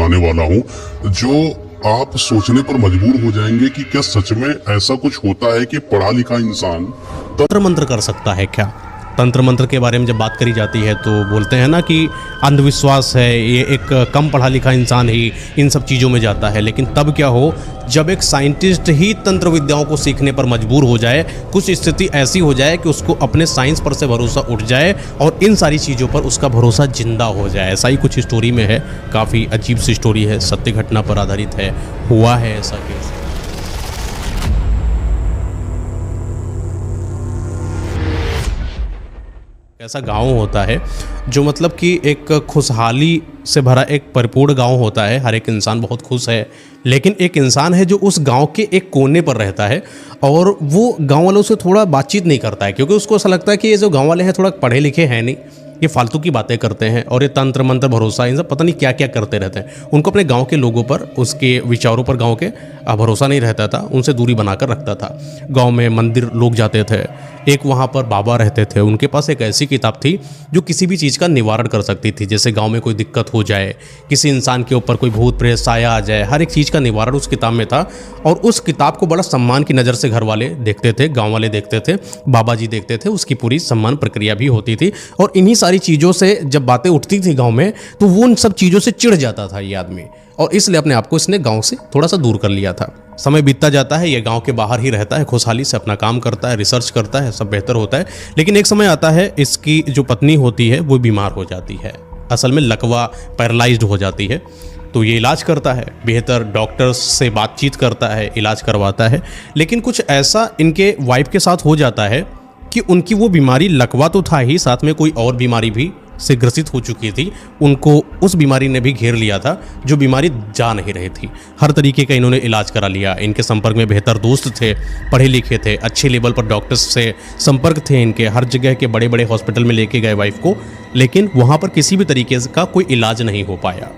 बताने वाला हूँ जो आप सोचने पर मजबूर हो जाएंगे कि क्या सच में ऐसा कुछ होता है कि पढ़ा लिखा इंसान तंत्र मंत्र कर सकता है क्या। तंत्र मंत्र के बारे में जब बात करी जाती है तो बोलते हैं ना कि अंधविश्वास है, ये एक कम पढ़ा लिखा इंसान ही इन सब चीज़ों में जाता है। लेकिन तब क्या हो जब एक साइंटिस्ट ही तंत्र विद्याओं को सीखने पर मजबूर हो जाए, कुछ स्थिति ऐसी हो जाए कि उसको अपने साइंस पर से भरोसा उठ जाए और इन सारी चीज़ों पर उसका भरोसा जिंदा हो जाए। ऐसा ही कुछ स्टोरी में है, काफ़ी अजीब सी स्टोरी है, सत्य घटना पर आधारित है, हुआ है ऐसा केस। ऐसा गांव होता है जो मतलब कि एक खुशहाली से भरा एक परिपूर्ण गांव होता है, हर एक इंसान बहुत खुश है। लेकिन एक इंसान है जो उस गांव के एक कोने पर रहता है और वो गांव वालों से थोड़ा बातचीत नहीं करता है, क्योंकि उसको ऐसा लगता है कि ये जो गांव वाले हैं थोड़ा पढ़े लिखे हैं नहीं, ये फालतू की बातें करते हैं और ये तंत्र मंत्र भरोसा इन सब पता नहीं क्या क्या करते रहते हैं। उनको अपने गांव के लोगों पर, उसके विचारों पर गांव के भरोसा नहीं रहता था, उनसे दूरी बनाकर रखता था। गांव में मंदिर लोग जाते थे, एक वहाँ पर बाबा रहते थे, उनके पास एक ऐसी किताब थी जो किसी भी चीज़ का निवारण कर सकती थी। जैसे गांव में कोई दिक्कत हो जाए, किसी इंसान के ऊपर कोई भूत प्रेत साया आ जाए, हर एक चीज़ का निवारण उस किताब में था। और उस किताब को बड़ा सम्मान की नज़र से घर वाले देखते थे, गाँव वाले देखते थे, बाबा जी देखते थे, उसकी पूरी सम्मान प्रक्रिया भी होती थी। और इन्हीं सारी चीज़ों से जब बातें उठती थी गाँव में तो वो उन सब चीज़ों से चिढ़ जाता था ये आदमी, और इसलिए अपने आप को इसने गांव से थोड़ा सा दूर कर लिया था। समय बीतता जाता है, ये गांव के बाहर ही रहता है, खुशहाली से अपना काम करता है, रिसर्च करता है, सब बेहतर होता है। लेकिन एक समय आता है, इसकी जो पत्नी होती है वो बीमार हो जाती है, असल में लकवा पैरालाइज्ड हो जाती है। तो ये इलाज करता है, बेहतर डॉक्टर्स से बातचीत करता है, इलाज करवाता है। लेकिन कुछ ऐसा इनके वाइफ के साथ हो जाता है कि उनकी वो बीमारी, लकवा तो था ही, साथ में कोई और बीमारी भी से ग्रसित हो चुकी थी। उनको उस बीमारी ने भी घेर लिया था, जो बीमारी जा नहीं रही थी। हर तरीके का इन्होंने इलाज करा लिया, इनके संपर्क में बेहतर दोस्त थे, पढ़े लिखे थे, अच्छे लेवल पर डॉक्टर्स से संपर्क थे इनके, हर जगह के बड़े बड़े हॉस्पिटल में लेके गए वाइफ को, लेकिन वहाँ पर किसी भी तरीके का कोई इलाज नहीं हो पाया।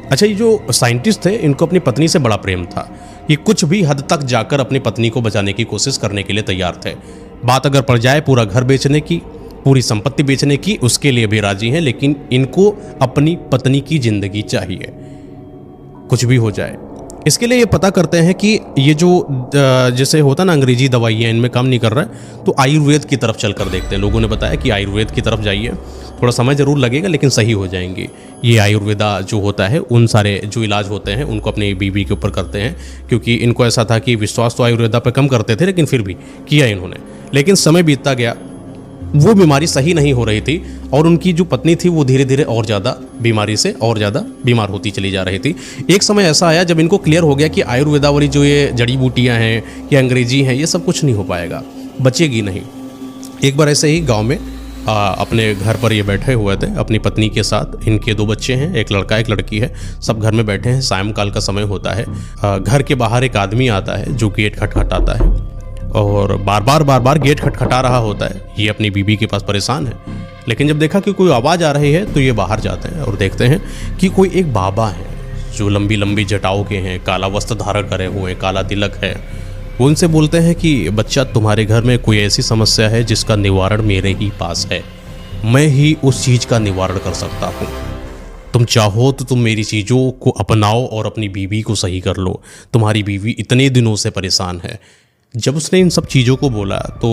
अच्छा, ये जो साइंटिस्ट थे इनको अपनी पत्नी से बड़ा प्रेम था, ये कुछ भी हद तक जाकर अपनी पत्नी को बचाने की कोशिश करने के लिए तैयार थे। बात अगर पड़ जाए पूरा घर बेचने की, पूरी संपत्ति बेचने की, उसके लिए भी राजी हैं। लेकिन इनको अपनी पत्नी की जिंदगी चाहिए, कुछ भी हो जाए। इसके लिए ये पता करते हैं कि ये जो जैसे होता ना अंग्रेजी दवाइयाँ इनमें काम नहीं कर रहा है, तो आयुर्वेद की तरफ चलकर देखते हैं। लोगों ने बताया कि आयुर्वेद की तरफ जाइए, थोड़ा समय ज़रूर लगेगा लेकिन सही हो जाएंगे। ये आयुर्वेदा जो होता है, उन सारे जो इलाज होते हैं उनको अपनी बीवी के ऊपर करते हैं, क्योंकि इनको ऐसा था कि विश्वास तो आयुर्वेदा पे कम करते थे, लेकिन फिर भी किया इन्होंने। लेकिन समय बीतता गया, वो बीमारी सही नहीं हो रही थी और उनकी जो पत्नी थी वो धीरे धीरे और ज़्यादा बीमारी से और ज़्यादा बीमार होती चली जा रही थी। एक समय ऐसा आया जब इनको क्लियर हो गया कि आयुर्वेदा वाली जो ये जड़ी बूटियाँ हैं या अंग्रेजी हैं, ये सब कुछ नहीं हो पाएगा, बचेगी नहीं। एक बार ऐसे ही गांव में अपने घर पर ये बैठे हुए थे अपनी पत्नी के साथ, इनके 2 बच्चे हैं, एक लड़का एक लड़की है, सब घर में बैठे हैं, सायंकाल का समय होता है। घर के बाहर एक आदमी आता है जो गेट खटखटाता है और बार बार गेट खटखटा रहा होता है। ये अपनी बीवी के पास परेशान है, लेकिन जब देखा कि कोई आवाज़ आ रही है तो ये बाहर जाते हैं और देखते हैं कि कोई एक बाबा है जो लंबी लंबी जटाओं के हैं, काला वस्त्र धारण करे हुए, काला तिलक है। वो उनसे बोलते हैं कि बच्चा, तुम्हारे घर में कोई ऐसी समस्या है जिसका निवारण मेरे ही पास है, मैं ही उस चीज़ का निवारण कर सकता हूँ। तुम चाहो तो तुम मेरी चीज़ों को अपनाओ और अपनी बीवी को सही कर लो, तुम्हारी बीवी इतने दिनों से परेशान है। जब उसने इन सब चीज़ों को बोला तो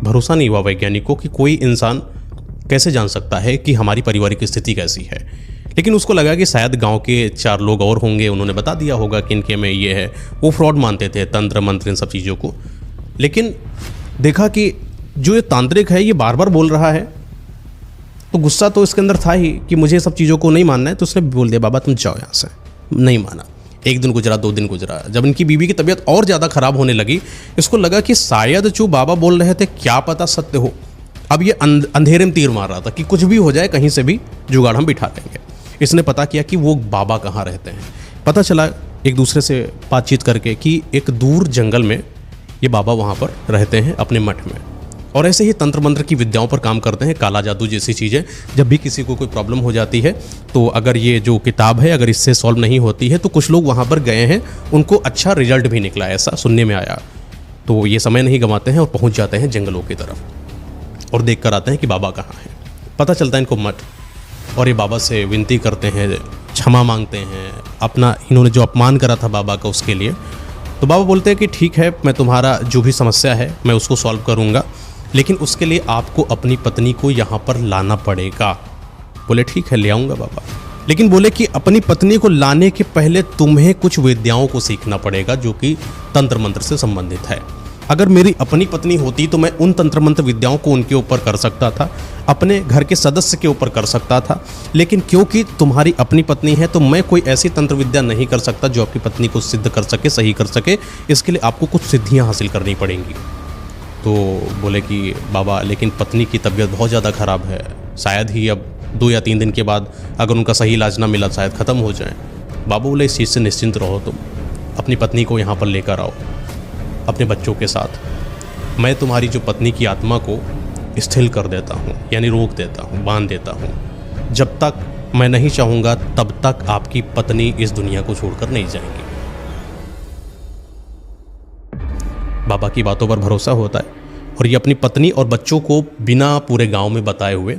भरोसा नहीं हुआ वैज्ञानिक को कि कोई इंसान कैसे जान सकता है कि हमारी पारिवारिक स्थिति कैसी है। लेकिन उसको लगा कि शायद गांव के 4 लोग और होंगे, उन्होंने बता दिया होगा कि इनके में ये है। वो फ्रॉड मानते थे तंत्र मंत्र इन सब चीज़ों को। लेकिन देखा कि जो ये तांत्रिक है ये बार बार बोल रहा है, तो गुस्सा तो इसके अंदर था ही कि मुझे सब चीज़ों को नहीं मानना है। तो उसने बोल दिया, बाबा तुम जाओ यहाँ से। नहीं माना। 1 दिन गुजरा, 2 दिन गुजरा, जब इनकी बीवी की तबीयत और ज़्यादा ख़राब होने लगी, इसको लगा कि शायद जो बाबा बोल रहे थे क्या पता सत्य हो। अब ये अंधेरे में तीर मार रहा था कि कुछ भी हो जाए, कहीं से भी जुगाड़ हम बिठा लेंगे। इसने पता किया कि वो बाबा कहाँ रहते हैं। पता चला एक दूसरे से बातचीत करके कि एक दूर जंगल में ये बाबा वहाँ पर रहते हैं अपने मठ में, और ऐसे ही तंत्र मंत्र की विद्याओं पर काम करते हैं, काला जादू जैसी चीज़ें। जब भी किसी को कोई प्रॉब्लम हो जाती है तो अगर ये जो किताब है अगर इससे सॉल्व नहीं होती है तो कुछ लोग वहाँ पर गए हैं, उनको अच्छा रिजल्ट भी निकला, ऐसा सुनने में आया। तो ये समय नहीं गंवाते हैं और पहुँच जाते हैं जंगलों की तरफ और देख कर आते हैं कि बाबा कहाँ हैं। पता चलता है इनको मठ और ये बाबा से विनती करते हैं, क्षमा मांगते हैं अपना इन्होंने जो अपमान करा था बाबा का उसके लिए। तो बाबा बोलते हैं कि ठीक है, मैं तुम्हारा जो भी समस्या है मैं उसको सॉल्व करूँगा, लेकिन उसके लिए आपको अपनी पत्नी को यहाँ पर लाना पड़ेगा। बोले ठीक है, ले आऊँगा बाबा। लेकिन बोले कि अपनी पत्नी को लाने के पहले तुम्हें कुछ विद्याओं को सीखना पड़ेगा जो कि तंत्र मंत्र से संबंधित है। अगर मेरी अपनी पत्नी होती तो मैं उन तंत्र मंत्र विद्याओं को उनके ऊपर कर सकता था, अपने घर के सदस्य के ऊपर कर सकता था, लेकिन क्योंकि तुम्हारी अपनी पत्नी है तो मैं कोई ऐसी तंत्र विद्या नहीं कर सकता जो आपकी पत्नी को सिद्ध कर सके, सही कर सके। इसके लिए आपको कुछ सिद्धियां हासिल करनी पड़ेंगी। तो बोले कि बाबा लेकिन पत्नी की तबीयत बहुत ज़्यादा ख़राब है, शायद ही अब 2 या 3 दिन के बाद अगर उनका सही इलाज ना मिला शायद ख़त्म हो जाए। बाबा बोले इस चीज़ से निश्चिंत रहो, तुम अपनी पत्नी को यहाँ पर लेकर आओ अपने बच्चों के साथ। मैं तुम्हारी जो पत्नी की आत्मा को स्थिर कर देता हूँ, यानी रोक देता हूँ, बांध देता हूँ। जब तक मैं नहीं चाहूँगा तब तक आपकी पत्नी इस दुनिया को छोड़कर नहीं जाएंगी। बाबा की बातों पर भरोसा होता है और ये अपनी पत्नी और बच्चों को बिना पूरे गांव में बताए हुए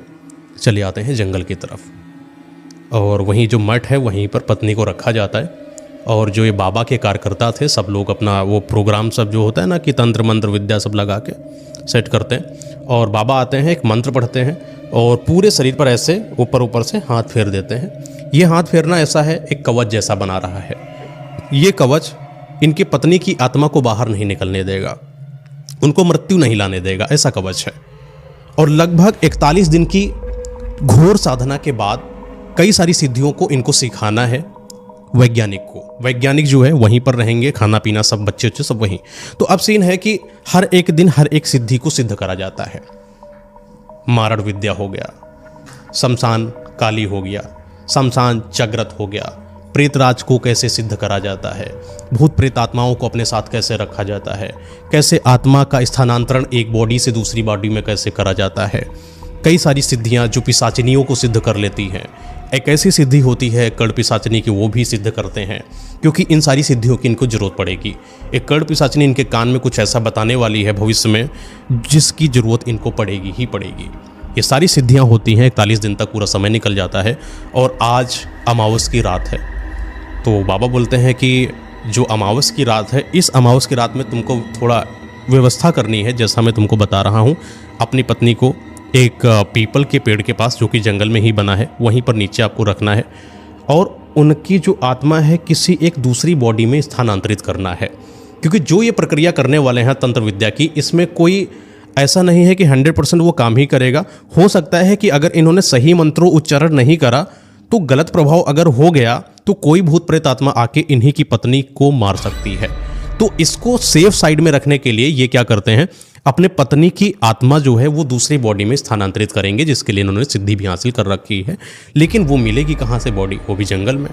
चले आते हैं जंगल की तरफ। और वहीं जो मठ है वहीं पर पत्नी को रखा जाता है और जो ये बाबा के कार्यकर्ता थे सब लोग अपना वो प्रोग्राम सब जो होता है ना कि तंत्र मंत्र विद्या सब लगा के सेट करते हैं और बाबा आते हैं, एक मंत्र पढ़ते हैं और पूरे शरीर पर ऐसे ऊपर ऊपर से हाथ फेर देते हैं। ये हाथ फेरना ऐसा है एक कवच जैसा बना रहा है। ये कवच इनकी पत्नी की आत्मा को बाहर नहीं निकलने देगा, उनको मृत्यु नहीं लाने देगा, ऐसा कवच है। और लगभग 41 दिन की घोर साधना के बाद कई सारी सिद्धियों को इनको सिखाना है वैज्ञानिक को। वैज्ञानिक जो है वहीं पर रहेंगे, खाना पीना सब बच्चे उच्चे सब वहीं। तो अब सीन है कि हर एक दिन हर एक सिद्धि को सिद्ध करा जाता है। मारण विद्या हो गया, शमशान काली हो गया, शमशान जागृत हो गया, प्रेतराज को कैसे सिद्ध करा जाता है, भूत प्रेत आत्माओं को अपने साथ कैसे रखा जाता है, कैसे आत्मा का स्थानांतरण एक बॉडी से दूसरी बॉडी में कैसे करा जाता है। कई सारी सिद्धियां जो पिशाचिनियों को सिद्ध कर लेती हैं। एक ऐसी सिद्धि होती है कड़ पिशाचिनी की, वो भी सिद्ध करते हैं क्योंकि इन सारी सिद्धियों की इनको जरूरत पड़ेगी। एक कड़ पिशाचिनी इनके कान में कुछ ऐसा बताने वाली है भविष्य में जिसकी जरूरत इनको पड़ेगी ही पड़ेगी। ये सारी सिद्धियां होती हैं, 41 दिन तक पूरा समय निकल जाता है और आज अमावस की रात है। तो बाबा बोलते हैं कि जो अमावस की रात है, इस अमावस की रात में तुमको थोड़ा व्यवस्था करनी है, जैसा मैं तुमको बता रहा हूँ। अपनी पत्नी को एक पीपल के पेड़ के पास जो कि जंगल में ही बना है वहीं पर नीचे आपको रखना है और उनकी जो आत्मा है किसी एक दूसरी बॉडी में स्थानांतरित करना है। क्योंकि जो ये प्रक्रिया करने वाले हैं तंत्र विद्या की, इसमें कोई ऐसा नहीं है कि 100% वो काम ही करेगा। हो सकता है कि अगर इन्होंने सही मंत्रों उच्चारण नहीं करा तो गलत प्रभाव अगर हो गया तो कोई भूत प्रेत आत्मा आके इन्हीं की पत्नी को मार सकती है। तो इसको सेफ साइड में रखने के लिए ये क्या करते हैं, अपने पत्नी की आत्मा जो है वो दूसरी बॉडी में स्थानांतरित करेंगे, जिसके लिए इन्होंने सिद्धि भी हासिल कर रखी है। लेकिन वो मिलेगी कहाँ से बॉडी, वो भी जंगल में।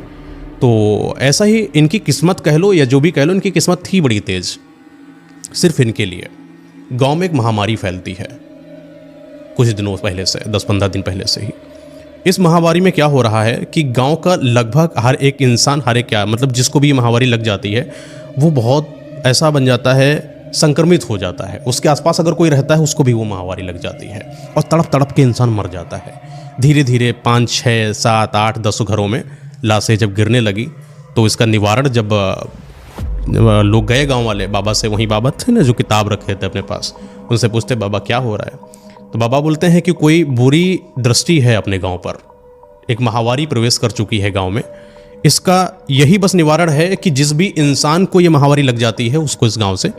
तो ऐसा ही इनकी किस्मत कह लो या जो भी कह लो, इनकी किस्मत थी बड़ी तेज। सिर्फ इनके लिए गांव में एक महामारी फैलती है कुछ दिनों पहले से, 10-15 दिन पहले से ही। इस महामारी में क्या हो रहा है कि गांव का लगभग हर एक इंसान, हर एक क्या मतलब जिसको भी ये महामारी लग जाती है वो बहुत ऐसा बन जाता है, संक्रमित हो जाता है। उसके आसपास अगर कोई रहता है उसको भी वो महामारी लग जाती है और तड़प तड़प के इंसान मर जाता है। धीरे धीरे 5, 6, 7, 8, 10 घरों में लाशें जब गिरने लगी तो इसका निवारण जब लोग गए गांव वाले बाबा से, वहीं बाबा थे ना जो किताब रखे थे अपने पास, उनसे पूछते बाबा क्या हो रहा है। तो बाबा बोलते हैं कि कोई बुरी दृष्टि है अपने गांव पर, एक महामारी प्रवेश कर चुकी है गांव में। इसका यही बस निवारण है कि जिस भी इंसान को ये महामारी लग जाती है उसको इस गांव से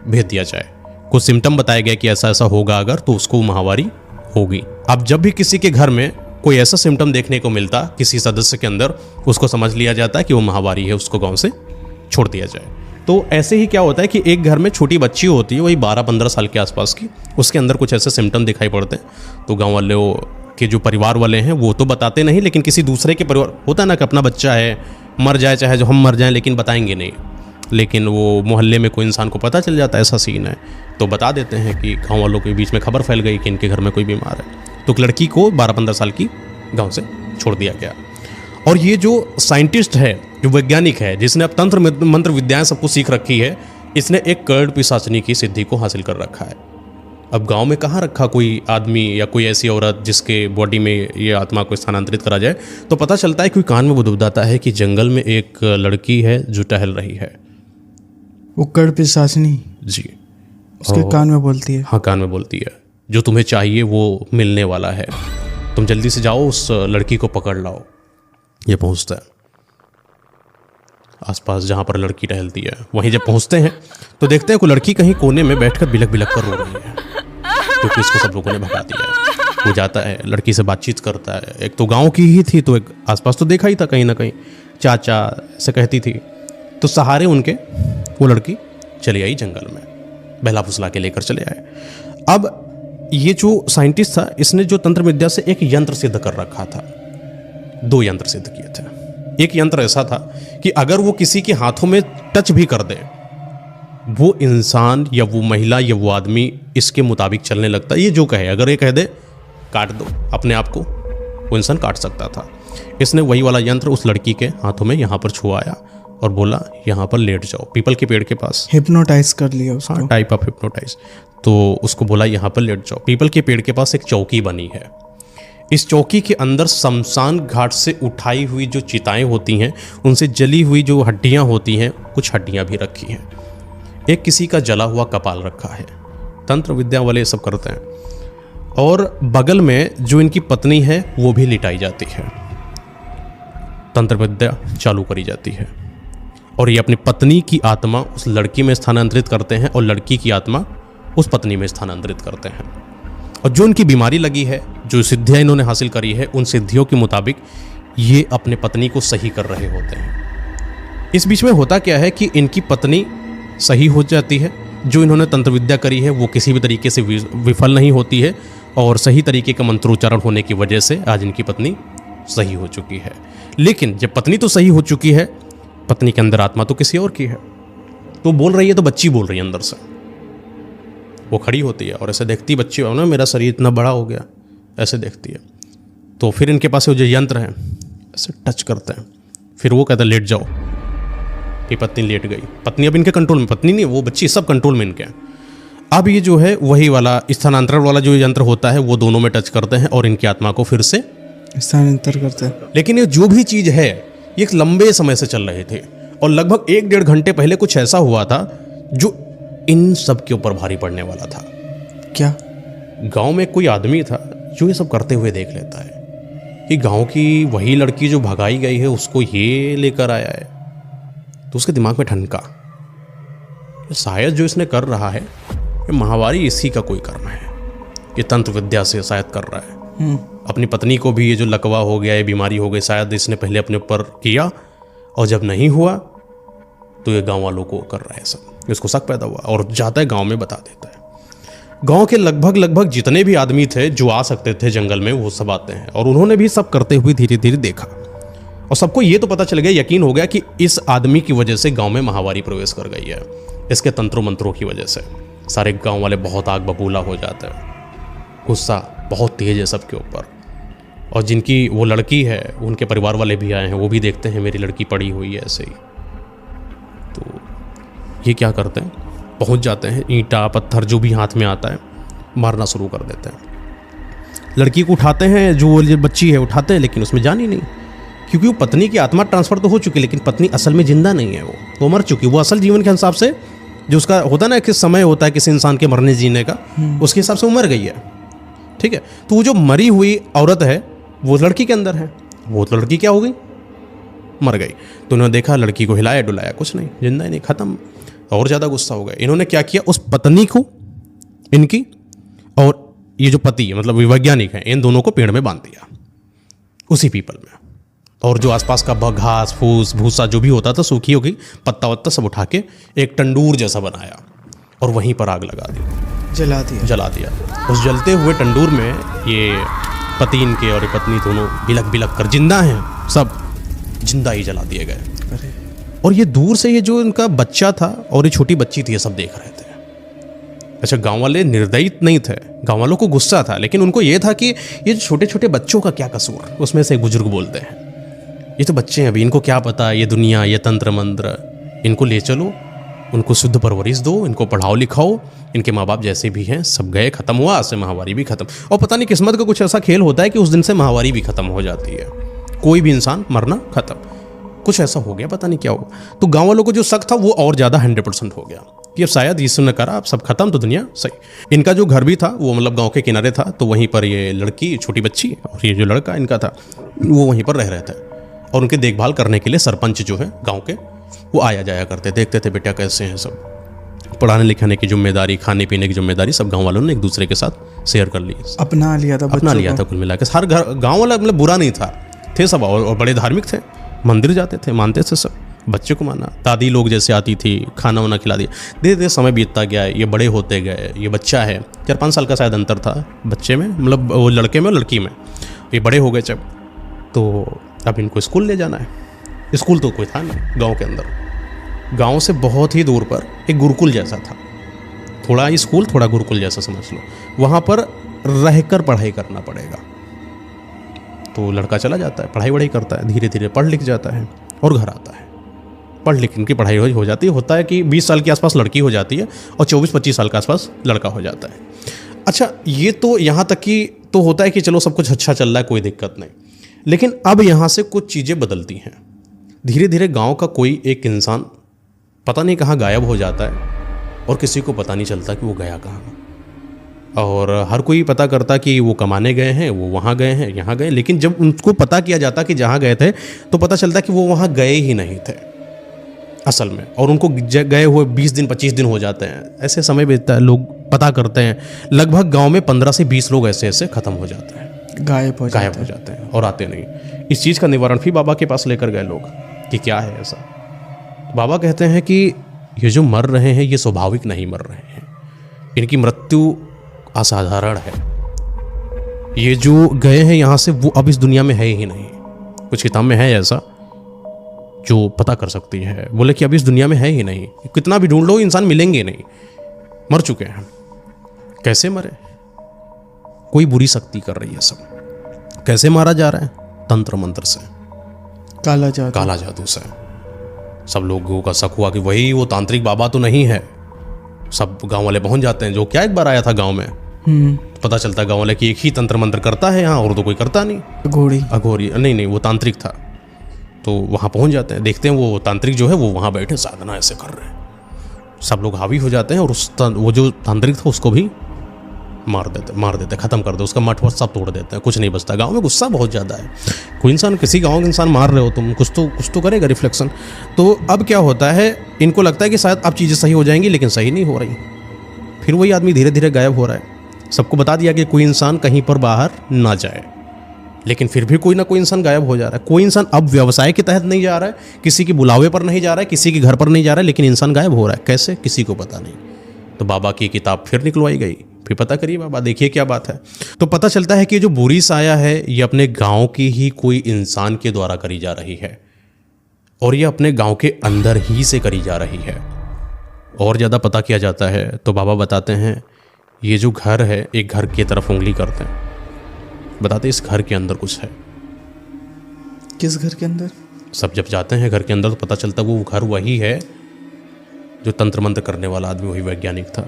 भेज दिया जाए। कुछ सिम्टम बताया गया कि ऐसा ऐसा होगा अगर तो उसको महामारी होगी। अब जब भी किसी के घर में कोई ऐसा सिम्टम देखने को मिलता किसी सदस्य के अंदर, उसको समझ लिया जाता है कि वो महामारी है, उसको गाँव से छोड़ दिया जाए। तो ऐसे ही क्या होता है कि एक घर में छोटी बच्ची होती है वही 12-15 साल के आसपास की, उसके अंदर कुछ ऐसे सिम्टम दिखाई पड़ते हैं तो गांव वाले के जो परिवार वाले हैं वो तो बताते नहीं, लेकिन किसी दूसरे के परिवार होता है ना कि अपना बच्चा है मर जाए चाहे जो हम मर जाएं लेकिन बताएंगे नहीं, लेकिन वो मोहल्ले में कोई इंसान को पता चल जाता है ऐसा सीन है तो बता देते हैं कि गाँव वालों के बीच में खबर फैल गई कि इनके घर में कोई बीमार है। तो लड़की को 12-15 साल की गाँव से छोड़ दिया गया। और ये जो साइंटिस्ट है, जो वैज्ञानिक है, जिसने अब तंत्र मंत्र विद्याएं सब कुछ सीख रखी है, इसने एक कड़ पिशाचिनी की सिद्धि को हासिल कर रखा है। अब गांव में कहाँ रखा कोई आदमी या कोई ऐसी औरत जिसके बॉडी में ये आत्मा को स्थानांतरित करा जाए। तो पता चलता है, कोई कान में बुदबुदाता है कि जंगल में एक लड़की है जो टहल रही है। उक्कड़ पिशाचनी जी, उसके कान में बोलती है। हाँ, कान में बोलती है, जो तुम्हें चाहिए वो मिलने वाला है, तुम जल्दी से जाओ उस लड़की को पकड़ लाओ। ये पहुंचता है आसपास जहाँ पर लड़की टहलती है। वहीं जब पहुंचते हैं तो देखते हैं कोई लड़की कहीं कोने में बैठकर बिलख बिलख कर रो रही है, क्योंकि इसको सब लोगों ने भगा दिया है। वो जाता है, लड़की से बातचीत करता है। एक तो गांव की ही थी, तो एक आसपास तो देखा ही था कहीं ना कहीं, चाचा से कहती थी। तो सहारे उनके वो लड़की चली आई जंगल में, बहला फुसला के लेकर चले आए। अब ये जो साइंटिस्ट था, इसने जो तंत्र विद्या से एक यंत्र सिद्ध कर रखा था। 2 यंत्र सिद्ध किए थे। एक यंत्र ऐसा था कि अगर वो किसी के हाथों में टच भी कर दे, वो इंसान या वो महिला या वो आदमी इसके मुताबिक चलने लगता। ये जो कहे, अगर ये कह दे काट दो अपने आप को, वो इंसान काट सकता था। इसने वही वाला यंत्र उस लड़की के हाथों में यहाँ पर छुआया और बोला यहाँ पर लेट जाओ, पीपल के पेड़ के पास। हिप्नोटाइज कर लिया उसको। हाँ, टाइप ऑफ हिप्नोटाइज। तो उसको बोला यहाँ पर लेट जाओ। पीपल के पेड़ के पास एक चौकी बनी है। इस चौकी के अंदर शमशान घाट से उठाई हुई जो चिताएं होती हैं, उनसे जली हुई जो हड्डियां होती हैं, कुछ हड्डियां भी रखी हैं। एक किसी का जला हुआ कपाल रखा है। तंत्र विद्या वाले सब करते हैं। और बगल में जो इनकी पत्नी है वो भी लिटाई जाती है। तंत्र विद्या चालू करी जाती है और ये अपनी पत्नी की आत्मा उस लड़की में स्थानांतरित करते हैं और लड़की की आत्मा उस पत्नी में स्थानांतरित करते हैं। और जो इनकी बीमारी लगी है, जो सिद्धियाँ इन्होंने हासिल करी है, उन सिद्धियों के मुताबिक ये अपने पत्नी को सही कर रहे होते हैं। इस बीच में होता क्या है कि इनकी पत्नी सही हो जाती है। जो इन्होंने तंत्र विद्या करी है वो किसी भी तरीके से विफल नहीं होती है और सही तरीके का मंत्रोच्चारण होने की वजह से आज इनकी पत्नी सही हो चुकी है। लेकिन जब पत्नी तो सही हो चुकी है, पत्नी के अंदर आत्मा तो किसी और की है। तो बोल रही है, तो बच्ची बोल रही है अंदर से। वो खड़ी होती है और ऐसे देखती, बच्ची हो ना, मेरा शरीर इतना बड़ा हो गया, ऐसे देखती है। तो फिर इनके पास वो जो यंत्र है, ऐसे टच करते हैं। फिर वो कहता है लेट जाओ। फिर पत्नी लेट गई। पत्नी अब इनके कंट्रोल में, पत्नी नहीं, वो बच्ची सब कंट्रोल में इनके हैं। अब ये जो है वही वाला स्थानांतरण वाला जो यंत्र होता है, वो दोनों में टच करते हैं और इनकी आत्मा को फिर से स्थानांतरित करते हैं। लेकिन ये जो भी चीज़ है, ये एक लंबे समय से चल रहे थे और लगभग 1-1.5 घंटे पहले कुछ ऐसा हुआ था जो इन सब के ऊपर भारी पड़ने वाला था। क्या? गांव में कोई आदमी था जो ये सब करते हुए देख लेता है कि गांव की वही लड़की जो भगाई गई है उसको ये लेकर आया है। तो उसके दिमाग में ठनका, शायद जो इसने कर रहा है ये माहवारी इसी का कोई कर्म है। ये तंत्र विद्या से शायद कर रहा है। अपनी पत्नी को भी ये जो लकवा हो गया, ये बीमारी हो गई, शायद इसने पहले अपने ऊपर किया और जब नहीं हुआ तो ये गांव वालों को कर रहा है सब। इसको शक पैदा हुआ और जाता है गांव में बता देता है। गांव के लगभग जितने भी आदमी थे जो आ सकते थे जंगल में, वो सब आते हैं और उन्होंने भी सब करते हुए धीरे धीरे देखा और सबको ये तो पता चल गया, यकीन हो गया कि इस आदमी की वजह से गांव में महामारी प्रवेश कर गई है। इसके तंत्रों मंत्रों की वजह से सारे गांव वाले बहुत आग बबूला हो जाते हैं। गुस्सा बहुत तेज है सबके ऊपर। और जिनकी वो लड़की है उनके परिवार वाले भी आए हैं, वो भी देखते हैं मेरी लड़की पड़ी हुई है ऐसे ही। तो ये क्या करते हैं, पहुंच जाते हैं, ईंटा पत्थर जो भी हाथ में आता है मारना शुरू कर देते हैं। लड़की को उठाते हैं, जो वो बच्ची है उठाते हैं, लेकिन उसमें जान ही नहीं, क्योंकि वो पत्नी की आत्मा ट्रांसफर तो हो चुकी, लेकिन पत्नी असल में जिंदा नहीं है। वो मर चुकी। वो असल जीवन के हिसाब से जो उसका होता है ना, किस समय होता है किसी इंसान के मरने जीने का, उसके हिसाब से वो मर गई है। ठीक है, तो वो जो मरी हुई औरत है वो लड़की के अंदर है। वो तो लड़की क्या हो गई, मर गई। तो उन्होंने देखा, लड़की को हिलाया डुलाया, कुछ नहीं, जिंदा ही नहीं, खत्म। और ज़्यादा गुस्सा हो गया। इन्होंने क्या किया, उस पत्नी को इनकी और ये जो पति मतलब वैज्ञानिक है, इन दोनों को पेड़ में बांध दिया, उसी पीपल में। और जो आसपास का घास फूस भूसा जो भी होता था, सूखी हो गई, पत्ता वत्ता सब उठा के एक तंदूर जैसा बनाया और वहीं पर आग लगा दी, जला दिया। उस जलते हुए तंदूर में ये पति इनके और ये पत्नी दोनों बिलक बिलक कर, जिंदा हैं सब, जिंदा ही जला दिए गए। और ये दूर से ये जो इनका बच्चा था और ये छोटी बच्ची थी, ये सब देख रहे थे। अच्छा, गांव वाले निर्दयी नहीं थे, गांव वालों को गुस्सा था, लेकिन उनको ये था कि ये छोटे छोटे बच्चों का क्या कसूर। उसमें से एक बुजुर्ग बोलते हैं, ये तो बच्चे हैं अभी, इनको क्या पता, ये दुनिया, ये तंत्र मंत्र, इनको ले चलो उनको शुद्ध परवरिश दो, इनको पढ़ाओ लिखाओ, इनके माँ बाप जैसे भी हैं सब गए, ख़त्म हुआ, आज से महावारी भी ख़त्म। और पता नहीं किस्मत का कुछ ऐसा खेल होता है कि उस दिन से महावारी भी ख़त्म हो जाती है, कोई भी इंसान मरना ख़त्म, कुछ ऐसा हो गया, पता नहीं क्या हुआ। तो गाँव वालों को जो शक था वो और ज़्यादा 100% हो गया कि अब शायद यीशु ने करा, अब सब खत्म तो दुनिया सही। इनका जो घर भी था वो मतलब गांव के किनारे था, तो वहीं पर ये लड़की, छोटी बच्ची और ये जो लड़का इनका था वो वहीं पर रह रहे थे, और उनकी देखभाल करने के लिए सरपंच जो है गांव के वो आया जाया करते, देखते थे बेटा कैसे हैं सब। पढ़ाने लिखाने की जिम्मेदारी, खाने पीने की जिम्मेदारी सब गाँव वालों ने एक दूसरे के साथ शेयर कर ली, अपना लिया था, अपना लिया था कुल मिला के। हर घर गाँव वाला मतलब बुरा नहीं था, थे सब और बड़े धार्मिक थे, मंदिर जाते थे, मानते थे सब, बच्चे को माना। दादी लोग जैसे आती थी, खाना वाना खिला दिया, धीरे धीरे समय बीतता गया, ये बड़े होते गए। ये बच्चा है 4-5 साल का शायद अंतर था बच्चे में, मतलब वो लड़के में और लड़की में, ये बड़े हो गए जब, तो अब इनको स्कूल ले जाना है। स्कूल तो कोई था ना गाँव के अंदर, गाँव से बहुत ही दूर पर एक गुरुकुल जैसा था, थोड़ा स्कूल थोड़ा गुरुकुल जैसा समझ लो, वहाँ पर रहकर पढ़ाई करना पड़ेगा। तो लड़का चला जाता है, पढ़ाई वढ़ाई करता है, धीरे धीरे पढ़ लिख जाता है और घर आता है, पढ़ लिख इनकी पढ़ाई हो जाती है। होता है कि 20 साल के आसपास लड़की हो जाती है और 24-25 साल के आसपास लड़का हो जाता है। अच्छा, ये तो यहाँ तक कि तो होता है कि चलो सब कुछ अच्छा चल रहा है, कोई दिक्कत नहीं, लेकिन अब यहाँ से कुछ चीज़ें बदलती हैं। धीरे धीरे गाँव का कोई एक इंसान पता नहीं कहाँ गायब हो जाता है और किसी को पता नहीं चलता कि वो गया कहाँ, और हर कोई पता करता कि वो कमाने गए हैं, वो वहाँ गए हैं, यहाँ गए, लेकिन जब उनको पता किया जाता कि जहाँ गए थे तो पता चलता कि वो वहाँ गए ही नहीं थे असल में, और उनको गए हुए 20 दिन 25 दिन हो जाते हैं। ऐसे समय बीतता है, लोग पता करते हैं, लगभग गांव में 15 से 20 लोग ऐसे ऐसे ख़त्म हो जाते हैं, गायब हो जाते हैं और आते नहीं। इस चीज़ का निवारण फिर बाबा के पास लेकर गए लोग कि क्या है ऐसा। बाबा कहते हैं कि ये जो मर रहे हैं ये स्वाभाविक नहीं मर रहे हैं, इनकी मृत्यु असाधारण है। ये जो गए हैं यहाँ से वो अब इस दुनिया में है ही नहीं। कुछ किताब में है ऐसा जो पता कर सकती है, बोले कि अब इस दुनिया में है ही नहीं, कितना भी ढूंढ लो इंसान मिलेंगे नहीं, मर चुके हैं। कैसे मरे? कोई बुरी शक्ति कर रही है सब। कैसे मारा जा रहा है? तंत्र मंत्र से, काला जादू से। सब लोगों का शक हुआ कि वही वो तांत्रिक बाबा तो नहीं है। सब गांव वाले पहुंच जाते हैं, जो क्या एक बार आया था गांव में, पता चलता गांव वाले कि एक ही तंत्र मंत्र करता है यहाँ, और तो कोई करता नहीं। अघोरी नहीं, वो तांत्रिक था। तो वहाँ पहुँच जाते हैं, देखते हैं वो तांत्रिक जो है वो वहाँ बैठे साधना ऐसे कर रहे हैं। सब लोग हावी हो जाते हैं और वो जो तांत्रिक था उसको भी मार देते, ख़त्म कर दे, उसका मठ वठ सब तोड़ देते हैं, कुछ नहीं बचता। गांव में गुस्सा बहुत ज़्यादा है। कोई इंसान, किसी गांव के इंसान मार रहे हो तुम, कुछ तो करेगा रिफ्लेक्शन। तो अब क्या होता है, इनको लगता है कि शायद अब चीज़ें सही हो जाएंगी, लेकिन सही नहीं हो रही। फिर वही आदमी धीरे धीरे गायब हो रहा है। सबको बता दिया कि कोई इंसान कहीं पर बाहर ना जाए, लेकिन फिर भी कोई ना कोई इंसान गायब हो जा रहा है। कोई इंसान अब व्यवसाय के तहत नहीं जा रहा है, किसी के बुलावे पर नहीं जा रहा है, किसी के घर पर नहीं जा रहा है, लेकिन इंसान गायब हो रहा है। कैसे? किसी को पता नहीं। तो बाबा की किताब फिर निकलवाई गई, फिर पता करिए बाबा, देखिए क्या बात है। तो पता चलता है कि जो बुरी साया है ये अपने गांव की ही कोई इंसान के द्वारा करी जा रही है, और ये अपने गांव के अंदर ही से करी जा रही है। और ज़्यादा पता किया जाता है तो बाबा बताते हैं ये जो घर है, एक घर की तरफ उंगली करते हैं, बताते इस घर के अंदर कुछ है। किस घर के अंदर? सब जब जाते हैं घर के अंदर तो पता चलता वो घर वही है जो तंत्र मंत्र करने वाला आदमी, वही वैज्ञानिक था।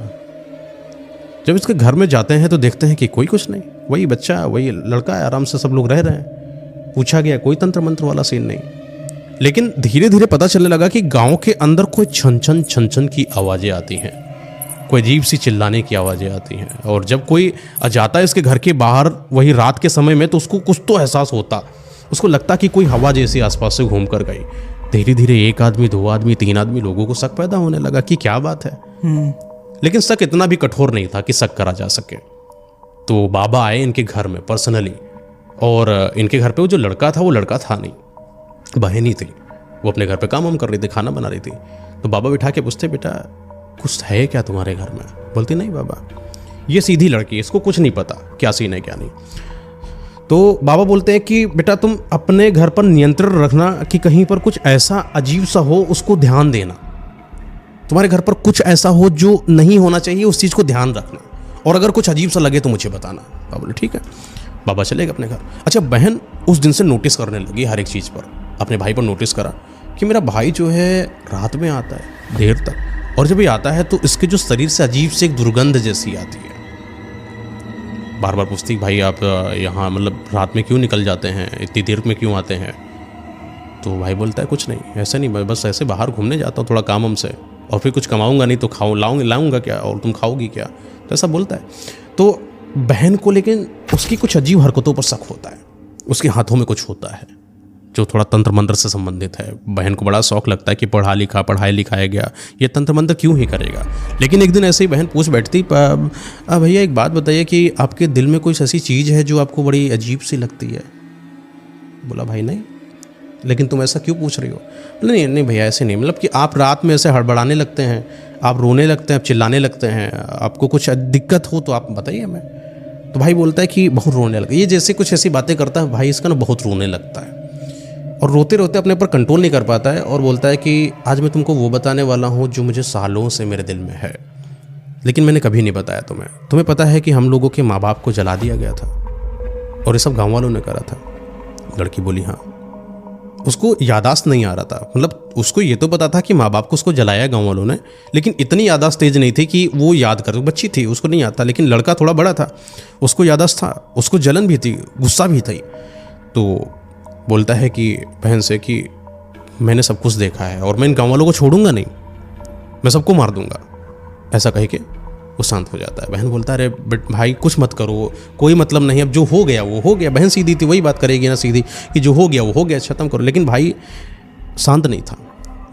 जब इसके घर में जाते हैं तो देखते हैं कि कोई कुछ नहीं, वही बच्चा, वही लड़का है, आराम से सब लोग रह रहे हैं। पूछा गया, कोई तंत्र मंत्र वाला सीन नहीं। लेकिन धीरे धीरे पता चलने लगा कि गांव के अंदर कोई छन छन की आवाज़ें आती हैं, कोई अजीब सी चिल्लाने की आवाज़ें आती हैं। और जब कोई जाता है इसके घर के बाहर वही रात के समय में, तो उसको कुछ तो एहसास होता, उसको लगता कि कोई हवा जैसी आसपास से घूम कर गई। धीरे धीरे 1 आदमी, 2 आदमी, 3 आदमी, लोगों को शक पैदा होने लगा कि क्या बात है। लेकिन शक इतना भी कठोर नहीं था कि शक करा जा सके। तो बाबा आए इनके घर में पर्सनली, और इनके घर पे वो जो लड़का था वो लड़का था नहीं, बहन ही थी। वो अपने घर पे काम कर रही थी, खाना बना रही थी। तो बाबा बिठा के पूछते, बेटा कुछ है क्या तुम्हारे घर में? बोलती, नहीं बाबा, ये सीधी लड़की, इसको कुछ नहीं पता क्या सीन है क्या नहीं। तो बाबा बोलते हैं कि बेटा तुम अपने घर पर नियंत्रण रखना कि कहीं पर कुछ ऐसा अजीब सा हो, उसको ध्यान देना। तुम्हारे घर पर कुछ ऐसा हो जो नहीं होना चाहिए, उस चीज़ को ध्यान रखना, और अगर कुछ अजीब सा लगे तो मुझे बताना। बाबा बोले ठीक है। बाबा चले गए अपने घर। अच्छा, बहन उस दिन से नोटिस करने लगी हर एक चीज़ पर, अपने भाई पर नोटिस करा कि मेरा भाई जो है रात में आता है देर तक, और जब ये आता है तो इसके जो शरीर से अजीब से एक दुर्गंध जैसी आती है। बार बार पूछती भाई आप यहाँ मतलब रात में क्यों निकल जाते हैं, इतनी देर में क्यों आते हैं? तो भाई बोलता है कुछ नहीं, ऐसा नहीं, मैं बस ऐसे बाहर घूमने जाता हूँ थोड़ा काम हम से, और फिर कुछ कमाऊंगा नहीं तो लाऊंगा क्या, और तुम खाओगी क्या? तो ऐसा बोलता है। तो बहन को लेकिन उसकी कुछ अजीब हरकतों पर शक होता है, उसके हाथों में कुछ होता है जो थोड़ा तंत्र मंत्र से संबंधित है। बहन को बड़ा शौक लगता है कि पढ़ाई लिखाया गया, ये तंत्र मंत्र क्यों ही करेगा। लेकिन एक दिन ऐसे ही बहन पूछ बैठती, भैया एक बात बताइए कि आपके दिल में कोई ऐसी चीज़ है जो आपको बड़ी अजीब सी लगती है? बोला भाई नहीं, लेकिन तुम ऐसा क्यों पूछ रही हो? बोले नहीं नहीं भैया ऐसे नहीं, मतलब कि आप रात में ऐसे हड़बड़ाने लगते हैं, आप रोने लगते हैं, आप चिल्लाने लगते हैं, आपको कुछ दिक्कत हो तो आप बताइए हमें। तो भाई बोलता है कि बहुत रोने लगता है, ये जैसे कुछ ऐसी बातें करता है भाई, इसका ना बहुत रोने लगता है और रोते रोते अपने ऊपर कंट्रोल नहीं कर पाता है और बोलता है कि आज मैं तुमको वो बताने वाला हूँ जो मुझे सालों से मेरे दिल में है, लेकिन मैंने कभी नहीं बताया तुम्हें पता है कि हम लोगों के माँ बाप को जला दिया गया था और ये सब गाँव वालों ने करा था। लड़की बोली हाँ। उसको यादाश्त नहीं आ रहा था, मतलब उसको ये तो पता था कि माँ बाप को उसको जलाया गाँव वालों ने, लेकिन इतनी यादाश्त तेज नहीं थी कि वो याद कर, बच्ची थी उसको नहीं आता, लेकिन लड़का थोड़ा बड़ा था, उसको यादाश्त था, उसको जलन भी थी, गुस्सा भी थी। तो बोलता है कि बहन से कि मैंने सब कुछ देखा है और मैं इन गाँव वालों को छोड़ूंगा नहीं, मैं सबको मार दूंगा, ऐसा कह के वो शांत हो जाता है। बहन बोलता है अरे भाई कुछ मत करो, कोई मतलब नहीं, अब जो हो गया वो हो गया। बहन सीधी थी, वही बात करेगी ना सीधी कि जो हो गया वो हो गया, ख़त्म करो। लेकिन भाई शांत नहीं था,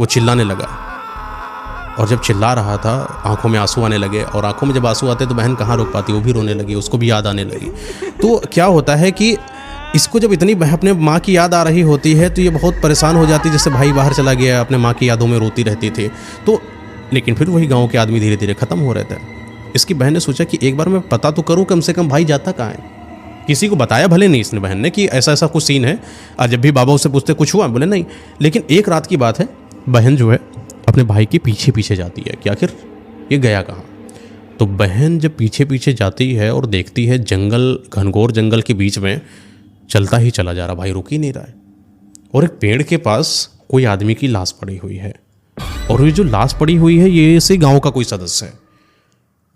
वो चिल्लाने लगा और जब चिल्ला रहा था आंखों में आंसू आने लगे और आंखों में जब आंसू आते तो बहन कहाँ रोक पाती, वो भी रोने लगी, उसको भी याद आने लगी। तो क्या होता है कि इसको जब इतनी अपने माँ की याद आ रही होती है तो ये बहुत परेशान हो जाती है, जैसे भाई बाहर चला गया अपने माँ की यादों में रोती रहती थी। तो लेकिन फिर वही गाँव के आदमी धीरे धीरे ख़त्म हो रहे थे। इसकी बहन ने सोचा कि एक बार मैं पता तो करूं कम से कम भाई जाता कहाँ है। किसी को बताया भले नहीं इसने बहन ने कि ऐसा ऐसा कुछ सीन है, और जब भी बाबा उससे पूछते कुछ हुआ, बोले नहीं। लेकिन एक रात की बात है, बहन जो है अपने भाई के पीछे पीछे जाती है कि आखिर ये गया कहाँ। तो बहन जब पीछे पीछे जाती है और देखती है जंगल, घनघोर जंगल के बीच में चलता ही चला जा रहा, भाई रुक ही नहीं रहा है, और एक पेड़ के पास कोई आदमी की लाश पड़ी हुई है, और ये जो लाश पड़ी हुई है ये इसी गाँव का कोई सदस्य है,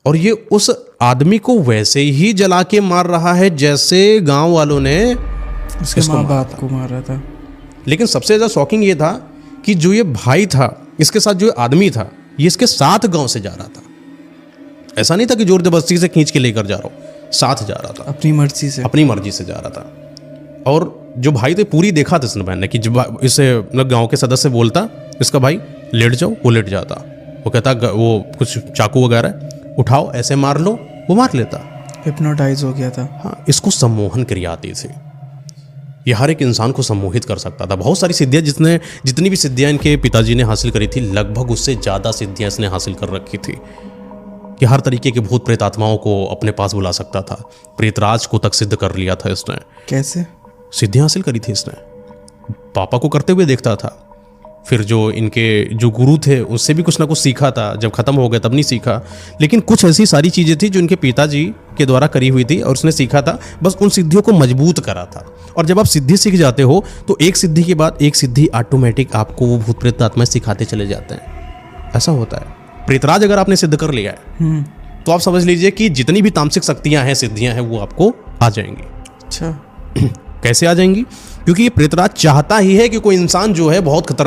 और ये उस आदमी को वैसे ही जला के मार रहा है जैसे गांव वालों ने उसके माँ बाप को मारा था। लेकिन सबसे ज़्यादा शॉकिंग ये था कि जो ये भाई था, इसके साथ जो आदमी था, ये इसके साथ गांव से जा रहा था। ऐसा नहीं था कि जोर जबरदस्ती से खींच के लेकर जा रहा हूँ, साथ जा रहा था, अपनी मर्जी से जा रहा था। और जो भाई थे पूरी देखा था इसने बहन ने कि जब इसे मतलब गाँव के सदस्य बोलता इसका भाई लेट जाओ, वो लेट जाता, वो कहता वो कुछ चाकू वगैरह उठाओ ऐसे मार लो, वो मार लेता, हिप्नोटाइज हो गया था। हाँ, इसको सम्मोहन क्रिया आती थी, ये हर एक इंसान को सम्मोहित कर सकता था। बहुत सारी सिद्धियाँ जितनी भी सिद्धियाँ इनके पिताजी ने हासिल करी थी, लगभग उससे ज़्यादा सिद्धियाँ इसने हासिल कर रखी थी कि हर तरीके के भूत प्रेत आत्माओं को अपने पास बुला सकता था। प्रेतराज को तक सिद्ध कर लिया था इसने। कैसे सिद्धियाँ हासिल करी थी इसने, पापा को करते हुए देखता था, फिर जो इनके जो गुरु थे उससे भी कुछ ना कुछ सीखा था, जब ख़त्म हो गया तब नहीं सीखा, लेकिन कुछ ऐसी सारी चीज़ें थी जो इनके पिताजी के द्वारा करी हुई थी और उसने सीखा था, बस उन सिद्धियों को मजबूत करा था। और जब आप सिद्धि सीख जाते हो तो एक सिद्धि के बाद एक सिद्धि ऑटोमेटिक आपको वो भूत प्रेत आत्मा सिखाते चले जाते हैं, ऐसा होता है। प्रेतराज अगर आपने सिद्ध कर लिया है तो आप समझ लीजिए कि जितनी भी तामसिक शक्तियाँ हैं, सिद्धियाँ हैं, वो आपको आ जाएंगी। अच्छा कैसे आ जाएंगी? क्योंकि ये प्रेतराज चाहता ही है कि कोई इंसान जो है बहुत खतरनाक